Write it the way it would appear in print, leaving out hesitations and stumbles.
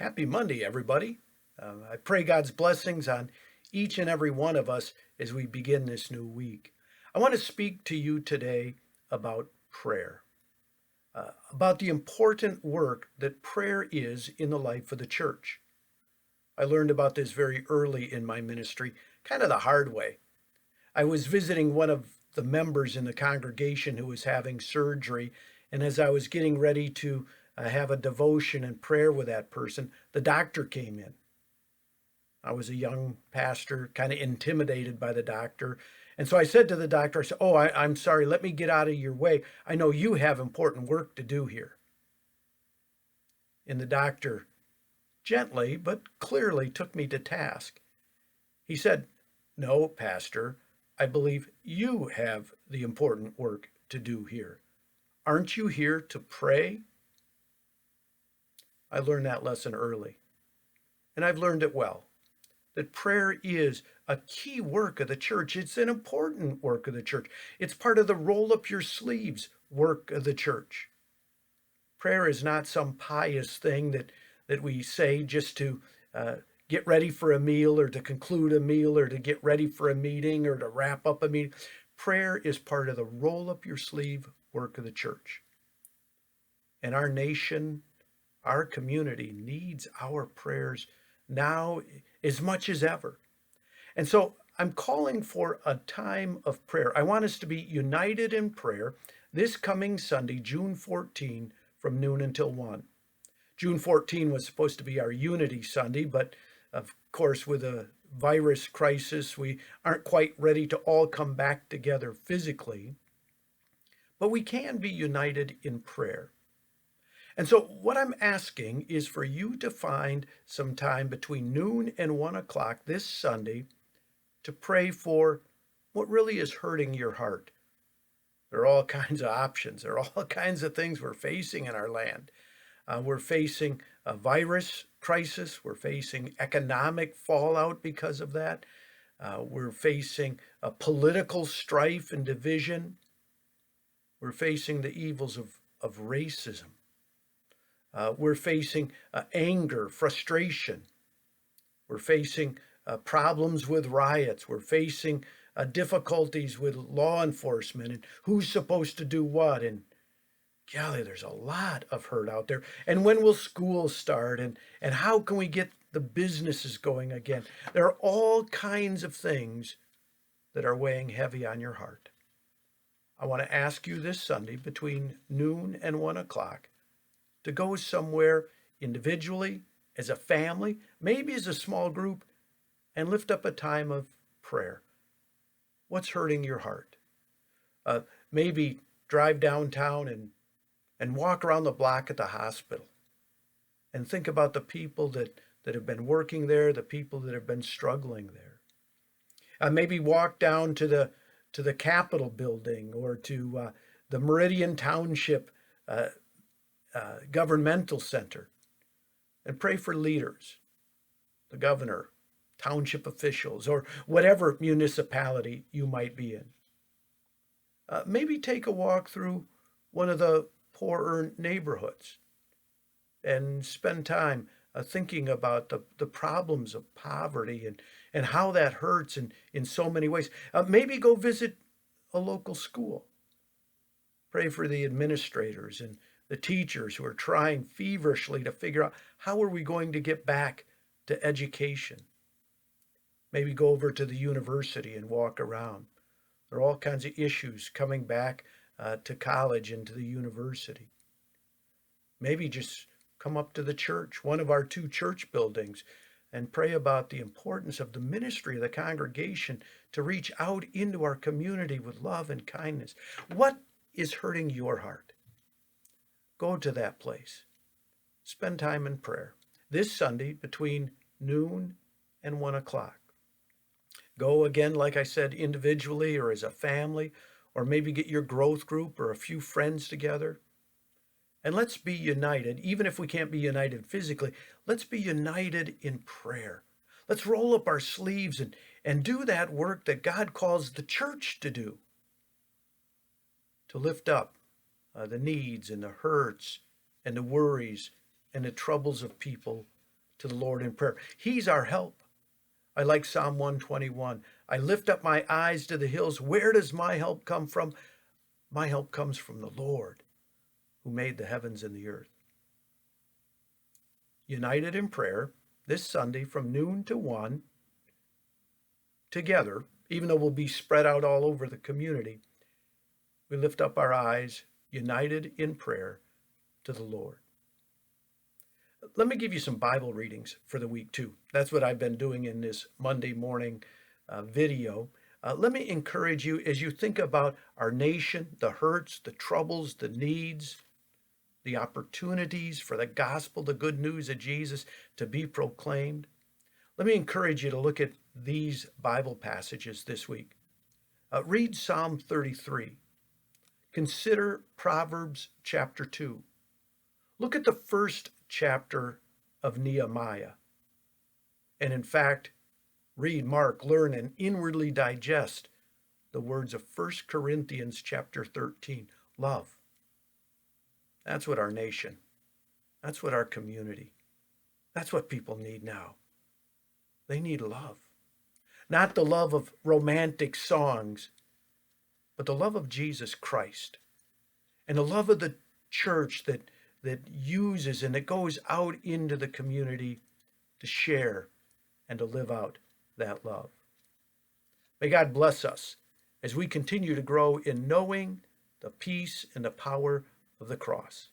Happy Monday, everybody. I pray God's blessings on each and every one of us as we begin this new week. I want to speak to you today about prayer, about the important work that prayer is in the life of the church. I learned about this very early in my ministry, kind of the hard way. I was visiting one of the members in the congregation who was having surgery, and as I was getting ready to have a devotion and prayer with that person, the doctor came in. I was a young pastor, kind of intimidated by the doctor. And so I said to the doctor, I said, I'm sorry, let me get out of your way. I know you have important work to do here. And the doctor gently but clearly took me to task. He said, "No, Pastor, I believe you have the important work to do here. Aren't you here to pray?" I learned that lesson early, and I've learned it well, that prayer is a key work of the church. It's an important work of the church. It's part of the roll up your sleeves work of the church. Prayer is not some pious thing that we say just to get ready for a meal or to conclude a meal or to get ready for a meeting or to wrap up a meeting. Prayer is part of the roll up your sleeve work of the church. And our nation, our community needs our prayers now as much as ever. And so I'm calling for a time of prayer. I want us to be united in prayer this coming Sunday, June 14, from noon until 1. June 14 was supposed to be our Unity Sunday, but of course, with a virus crisis, we aren't quite ready to all come back together physically. But we can be united in prayer. And so what I'm asking is for you to find some time between noon and 1 o'clock this Sunday to pray for what really is hurting your heart. There are all kinds of options. There are all kinds of things we're facing in our land. We're facing a virus crisis. We're facing economic fallout because of that. We're facing a political strife and division. We're facing the evils of racism. We're facing anger, frustration. We're facing problems with riots. We're facing difficulties with law enforcement and who's supposed to do what. And golly, there's a lot of hurt out there. And when will schools start? And how can we get the businesses going again? There are all kinds of things that are weighing heavy on your heart. I want to ask you this Sunday between noon and 1 o'clock to go somewhere individually, as a family, maybe as a small group, and lift up a time of prayer. What's hurting your heart? Maybe drive downtown and walk around the block at the hospital and think about the people that have been working there, the people that have been struggling there. Maybe walk down to the Capitol building or to the Meridian Township governmental center and pray for leaders, the governor, township officials, or whatever municipality you might be in. Maybe take a walk through one of the poorer neighborhoods and spend time thinking about the problems of poverty and how that hurts in so many ways. Maybe go visit a local school. Pray for the administrators and the teachers who are trying feverishly to figure out how are we going to get back to education. Maybe go over to the university and walk around. There are all kinds of issues coming back to college and to the university. Maybe just come up to the church, one of our 2 church buildings, and pray about the importance of the ministry of the congregation to reach out into our community with love and kindness. What is hurting your heart? Go to that place. Spend time in prayer this Sunday between noon and 1 o'clock. Go again, like I said, individually or as a family, or maybe get your growth group or a few friends together. And let's be united. Even if we can't be united physically, let's be united in prayer. Let's roll up our sleeves and do that work that God calls the church to do, to lift up the needs and the hurts and the worries and the troubles of people to the Lord in prayer. He's our help. I like Psalm 121. I lift up my eyes to the hills. Where does my help come from? My help comes from the Lord who made the heavens and the earth. United in prayer this Sunday from noon to 1, together, even though we'll be spread out all over the community, we lift up our eyes, united in prayer to the Lord. Let me give you some Bible readings for the week too. That's what I've been doing in this Monday morning video. Let me encourage you as you think about our nation, the hurts, the troubles, the needs, the opportunities for the gospel, the good news of Jesus to be proclaimed. Let me encourage you to look at these Bible passages this week. Read Psalm 33. Consider Proverbs chapter 2. Look at the first chapter of Nehemiah. And in fact, read, mark, learn, and inwardly digest the words of 1 Corinthians chapter 13. Love. That's what our nation, that's what our community, that's what people need now. They need love. Not the love of romantic songs, but the love of Jesus Christ. And the love of the church that uses and that goes out into the community to share and to live out that love. May God bless us as we continue to grow in knowing the peace and the power of the cross.